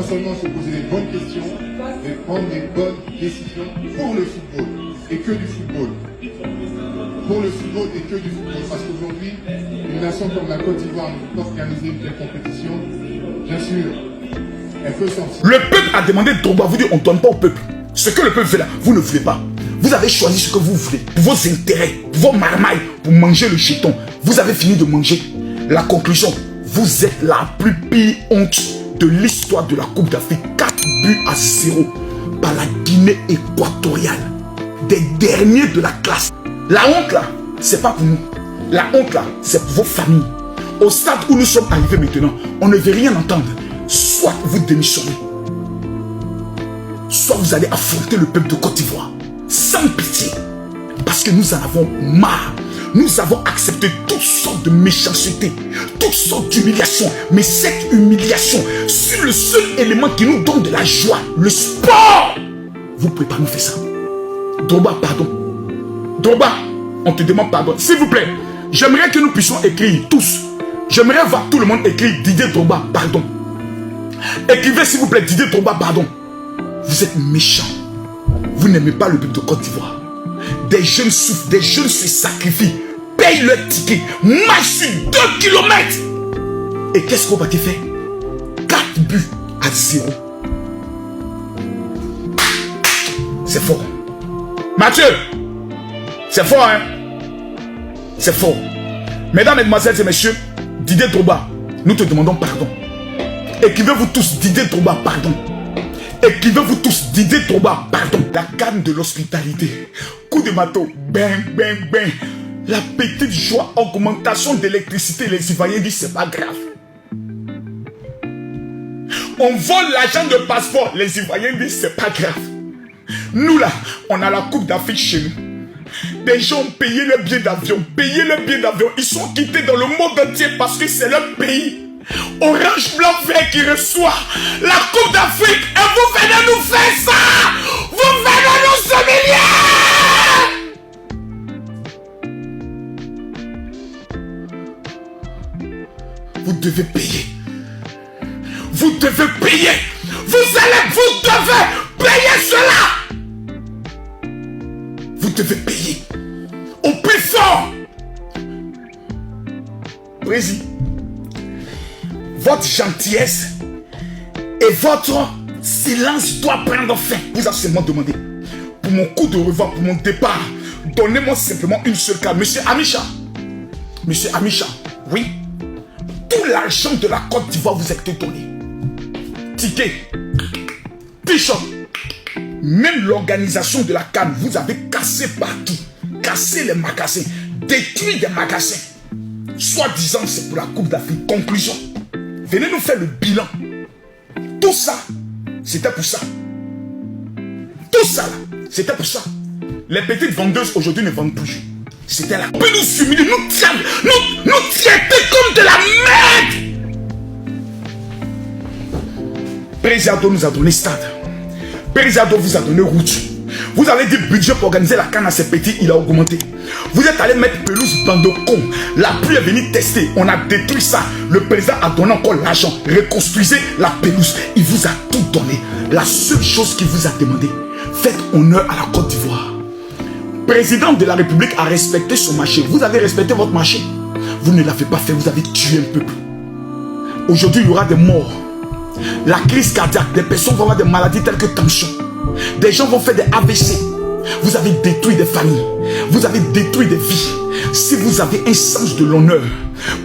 seulement se poser les bonnes questions, mais prendre les bonnes décisions pour le football et que du football. Pour le football et que du football. Parce qu'aujourd'hui, une nation comme la Côte d'Ivoire ne peut pas organiser une telle compétition. Bien sûr, elle peut sortir. Le peuple a demandé Drogba, vous dites on ne donne pas au peuple. Ce que le peuple fait là, vous ne voulez pas. Vous avez choisi ce que vous voulez, pour vos intérêts, pour vos marmailles, pour manger le jeton. Vous avez fini de manger. La conclusion, vous êtes la plus pire honte de l'histoire de la Coupe d'Afrique. 4-0 par la Guinée équatoriale. Des derniers de la classe. La honte là, c'est pas pour nous. La honte là, c'est pour vos familles. Au stade où nous sommes arrivés maintenant, on ne veut rien entendre. Soit vous démissionnez, soit vous allez affronter le peuple de Côte d'Ivoire. Sans pitié. Parce que nous en avons marre. Nous avons accepté toutes sortes de méchanceté, toutes sortes d'humiliations. Mais cette humiliation, sur le seul élément qui nous donne de la joie, le sport, vous ne pouvez pas nous faire ça. Drogba, pardon. Drogba, on te demande pardon. S'il vous plaît, j'aimerais que nous puissions écrire tous. J'aimerais voir tout le monde écrire Didier Drogba, pardon. Écrivez s'il vous plaît Didier Drogba, pardon. Vous êtes méchants. Vous n'aimez pas le peuple de Côte d'Ivoire. Des jeunes souffrent, des jeunes se sacrifient, payent leur ticket, marchent sur 2 kilomètres. Et qu'est-ce qu'on va te faire? 4-0. C'est fort. Mathieu, c'est fort, hein? C'est fort. Mesdames, mesdemoiselles et messieurs, Didier Drogba, nous te demandons pardon. Écrivez-vous tous Didier Drogba, pardon. Écrivez-vous tous Didier Drogba, pardon. La canne de l'hospitalité. Coup de marteau. Ben, ben, ben. La petite joie, augmentation d'électricité. Les Ivoiriens disent c'est pas grave. On vole l'argent de passeport. Les Ivoiriens disent c'est pas grave. Nous là, on a la Coupe d'Afrique chez nous. Des gens ont payé le billet d'avion. Payé le billet d'avion. Ils sont quittés dans le monde entier parce que c'est leur pays. Orange, blanc, vert qui reçoit la Coupe d'Afrique et vous venez nous faire ça. Vous venez nous humilier. Vous devez payer. Vous devez payer. Vous devez payer cela. Vous devez payer. Au plus fort. Président. Votre gentillesse et votre silence doit prendre fin. Vous avez seulement demandé pour mon coup de revoir, pour mon départ. Donnez-moi simplement une seule carte. Monsieur Amicha. Monsieur Amicha, oui. Tout l'argent de la Côte d'Ivoire vous a été donné. Ticket, t-shirt, même l'organisation de la CAN, vous avez cassé partout. Cassé les magasins, détruit des magasins. Soi-disant, c'est pour la Coupe d'Afrique. Conclusion. Venez nous faire le bilan. Tout ça, c'était pour ça. Tout ça, c'était pour ça. Les petites vendeuses aujourd'hui ne vendent plus. C'était là. On peut nous humilier, nous traiter comme de la merde. Président nous a donné stade. Président vous a donné route. Vous avez dit budget pour organiser la canne à ces petits, il a augmenté. Vous êtes allé mettre pelouse bande de cons. La pluie est venue tester. On a détruit ça. Le président a donné encore l'argent. Reconstruisez la pelouse. Il vous a tout donné. La seule chose qu'il vous a demandé, faites honneur à la Côte d'Ivoire. Président de la République a respecté son marché. Vous avez respecté votre marché. Vous ne l'avez pas fait. Vous avez tué un peuple. Aujourd'hui, il y aura des morts. La crise cardiaque. Des personnes vont avoir des maladies telles que tension. Des gens vont faire des AVC. Vous avez détruit des familles. Vous avez détruit des vies. Si vous avez un sens de l'honneur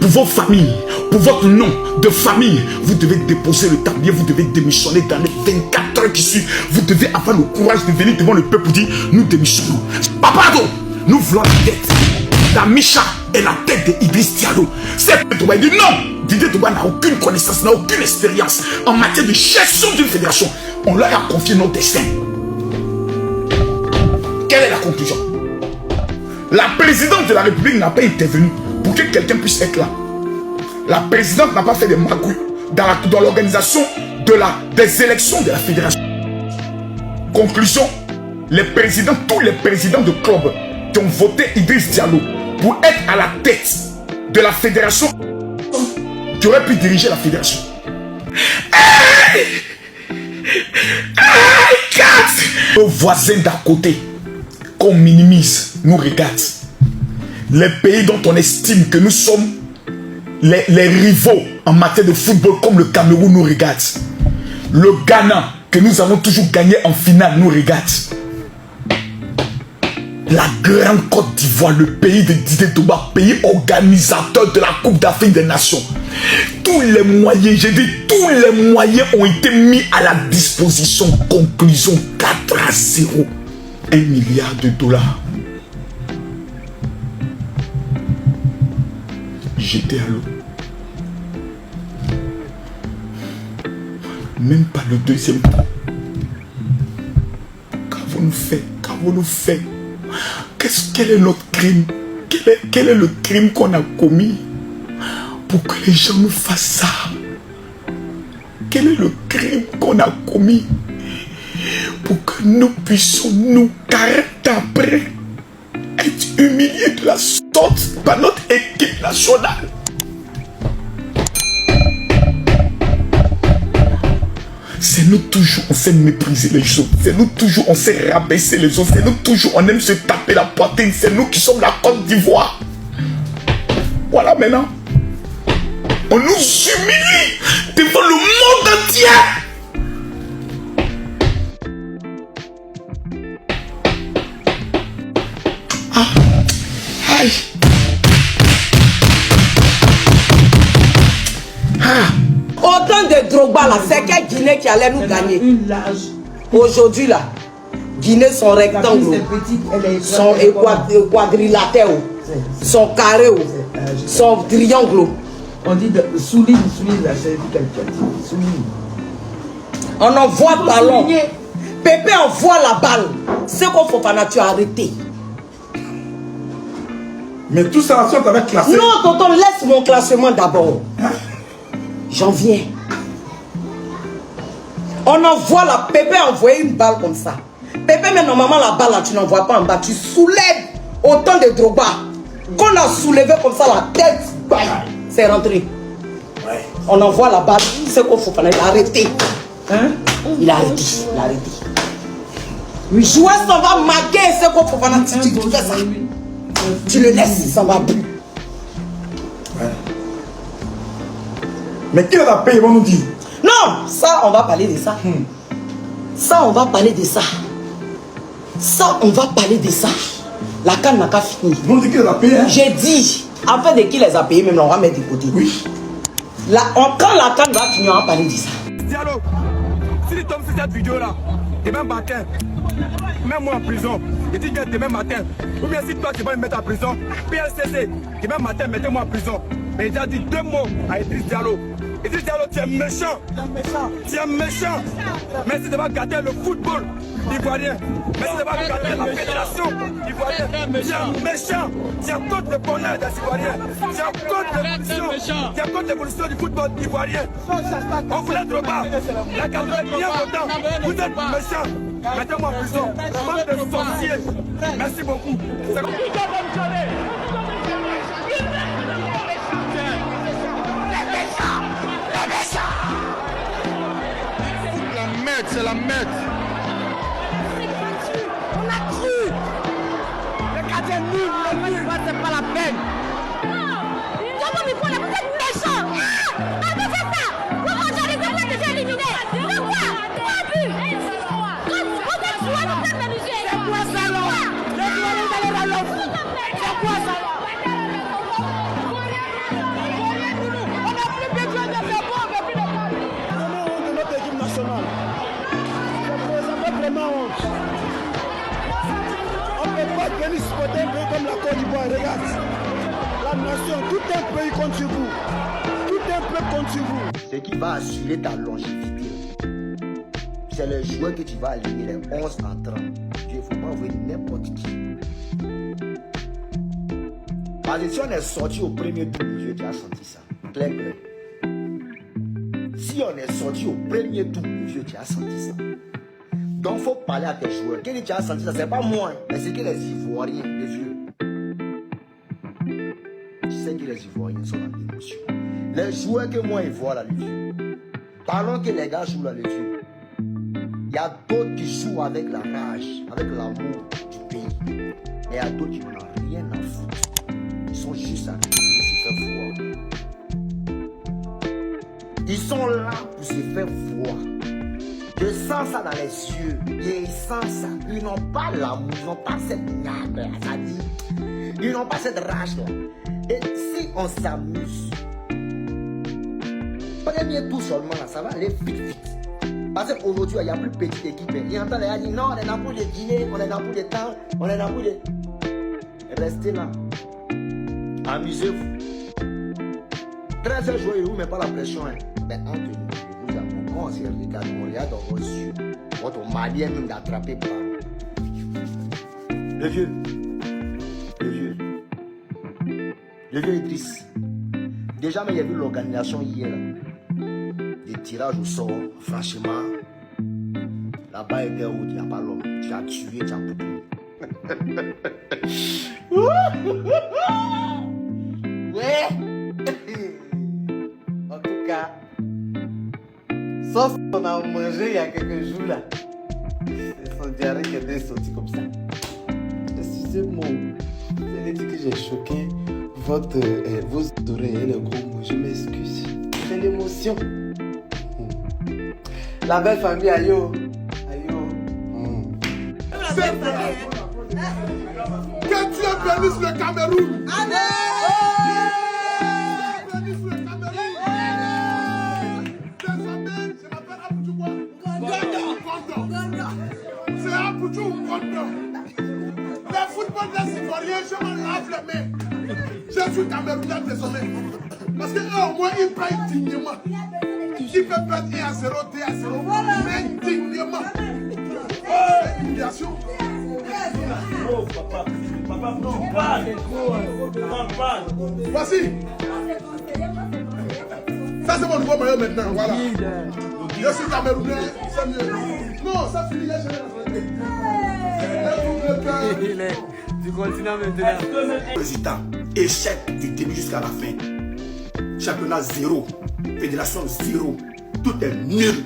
pour vos familles, pour votre nom de famille, vous devez déposer le tablier, vous devez démissionner dans les 24 heures qui suivent. Vous devez avoir le courage de venir devant le peuple pour dire nous démissionnons. Papado, nous voulons la tête d'Amicha et la tête d'Idriss Diallo. C'est Drogba. Il dit non. Didier Drogba n'a aucune connaissance, n'a aucune expérience en matière de gestion d'une fédération. On leur a confié notre destin. Quelle est la conclusion? La présidente de la République n'a pas intervenu pour que quelqu'un puisse être là. La présidente n'a pas fait des magouilles dans l'organisation des élections de la fédération. Conclusion, tous les présidents de club qui ont voté Idriss Diallo pour être à la tête de la fédération, qui aurait pu diriger la fédération. Hey! Nos voisins d'à côté, qu'on minimise, nous regardent. Les pays dont on estime que nous sommes les rivaux en matière de football, comme le Cameroun, nous regardent. Le Ghana, que nous avons toujours gagné en finale, nous regarde. La grande Côte d'Ivoire, le pays de Didier Drogba, pays organisateur de la Coupe d'Afrique des Nations. Tous les moyens, j'ai dit, tous les moyens ont été mis à la disposition. Conclusion 4-0. 1 milliard de dollars. Jeté à l'eau. Même pas le deuxième temps. Qu'avons-nous fait? Qu'avons-nous fait? Quel est notre crime? Quel est le crime qu'on a commis pour que les gens nous fassent ça? Quel est le crime qu'on a commis pour que nous puissions, nous, 40 ans après, être humiliés de la sorte par notre équipe nationale? C'est nous toujours, on sait mépriser les autres. C'est nous toujours, on sait rabaisser les autres. C'est nous toujours, on aime se taper la poitrine. C'est nous qui sommes la Côte d'Ivoire. Voilà maintenant. On nous humilie devant le monde entier. Ah, aïe. Ah. Autant de Drogba là, c'est quelle Guinée qui allait nous gagner? Aujourd'hui là, Guinée sont rectangles, sont quadrilatères, sont carrés, sont triangles. On dit souligne la chaise souligne. On envoie le ballon. Pépé envoie la balle. C'est qu'on faut pas tu arrêter. Mais tout ça, on t'avait classé. Non, tonton, laisse mon classement d'abord. J'en viens. On envoie la Pépé envoyer une balle comme ça. Pépé, mais normalement la balle là, tu n'envoies pas en bas. Tu soulèves autant de Drogba. Qu'on a soulevé comme ça la tête, c'est rentré. Ouais. On envoie la balle. C'est qu'on faut pas arrêter. Hein? Il a arrêté. Il a arrêté. Oui. Joueur s'en va marquer. C'est qu'on faut pas tu fais ça. Tu le laisses, il s'en va plus. Ouais. Mais qui l'a payé, ils vont nous dire? Non, ça, on va parler de ça. Ça, on va parler de ça. Ça, on va parler de ça. La canne n'a qu'à finir. Ils vont dire qui les a payés. Hein? J'ai dit, afin de qui les a payés, même on va mettre de côté. Oui. Quand la canne va finir, on va parler de ça. Diallo, si tu tombes sur cette vidéo-là, demain matin, mets-moi en prison. Je dis que demain matin, ou bien si toi tu vas me mettre en prison, PLCC, demain matin, mettez-moi en prison. Mais il a dit 2 mots à Idriss Diallo. Idriss Diallo, tu es méchant. Tu es méchant. Merci d'avoir gâté le football ivoirien. Merci d'avoir gâté la fédération ivoirienne. Tu es méchant. Tu es contre le bonheur des Ivoiriens. Tu es contre l'évolution du football ivoirien. On voulait Drogba. La Cameroun est bien content. Vous êtes méchants. Mettez-moi en prison. Bande de sorciers. Merci beaucoup. C'est la merde. On a cru. Le gardien nul, c'est pas la peine. Comment il faut la vous êtes méchant. Ah, mais c'est ça. Comment j'arrive à être déjà éliminé? De quoi? 3 buts. Vous êtes joué, vous êtes amusé. C'est quoi ça là? Le joueur est allé dans l'autre. C'est quoi ça là? On n'a plus besoin de faire bon, on n'a plus de balle. De notre équipe nationale. Vraiment honte. On ne peut pas venir supporter un pays comme la Côte d'Ivoire. Regarde, la nation, tout un pays contre vous. Tout un peuple contre vous. Ce qui va assurer ta longévité, c'est le joueur que tu vas aligner, les 11 entrants. Il ne faut pas envoyer n'importe qui. Parce que si on est sorti au premier tour du jeu, tu as senti ça. Clair. Si on est sorti au premier tour du jeu, tu as senti ça. Donc, il faut parler à tes joueurs. Quel tu as senti ça? C'est pas moi, mais c'est que les Ivoiriens, les vieux. Tu sais que les Ivoiriens sont dans l'émotion. Les joueurs que moi, ils voient là, les vieux. Parlons que les gars jouent là, les vieux. Il y a d'autres qui jouent avec la rage, avec l'amour du pays. Mais il y a d'autres qui n'en ont rien à foutre. Ils sont juste arrivés pour se faire voir. Ils sont là pour se faire voir. Je sens ça dans les yeux. Ils sentent ça. Ils n'ont pas l'amour, ils n'ont pas cette niaque, ça dit. Ils n'ont pas cette rage là. Et si on s'amuse, premier tour seulement là, ça va aller vite vite. Parce qu'aujourd'hui, il y a plus petite équipe. Ils entendent les gens dire non, on est là pour les dîner, on est là pour les temps, on est là pour les. Restez là. Amusez-vous. 13h jouer, vous mettez pas la pression. Hein. Mais entre nous, vous avez quand on se regarde, on regarde dans vos yeux. Votre mari est même d'attraper par le vieux. Le vieux Idriss. Déjà, mais il y a vu l'organisation hier. Des tirages au sort, franchement. Là-bas, il y a pas l'homme. Tu as tué, tu as coupé. Ouais. En tout cas, sauf qu'on a mangé il y a quelques jours là. C'est son diarrhée qui est sorti comme ça. Excusez-moi, vous allez dire que j'ai choqué vos oreilles et le gros mot. Je m'excuse. C'est l'émotion. La belle famille, ayo. Que Dieu bénisse le Cameroun. Amen. C'est Apoutou Gondo. Le football des Ivoiriens, je m'en lave les mains. Je suis Camerounais désormais. Parce qu'au moins, ils payent dignement. Ils peuvent perdre 1-0, 2-0, mais dignement. C'est une humiliation. Voici. Ça, c'est mon nouveau maillot maintenant. Voilà. Je suis Camerounais. C'est mieux. Non, ça finit. Du continent maintenant. Résultat, échec du début jusqu'à la fin. Championnat 0, fédération 0. Tout est nul.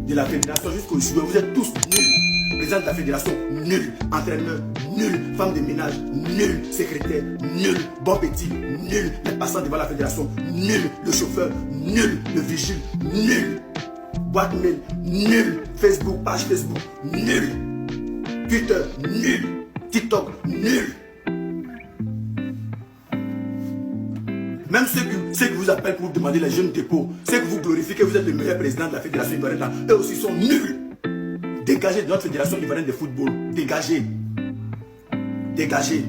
De la fédération jusqu'au joueur, vous êtes tous nuls. Président de la fédération, nul. Entraîneur, nul. Femme de ménage, nul. Secrétaire, nul. Bon petit, nul. Les passants devant la fédération, nul. Le chauffeur, nul. Le vigile, nul. Boîte mail, nul. Facebook, page Facebook, nul. Twitter, nul. TikTok, nul. Même ceux qui vous appellent pour vous demander les jeunes dépôts, ceux que vous glorifiez que vous êtes le meilleur président de la fédération ivoirienne, eux aussi sont nuls. Dégagez de notre fédération ivoirienne de football. Dégagez. Dégagez.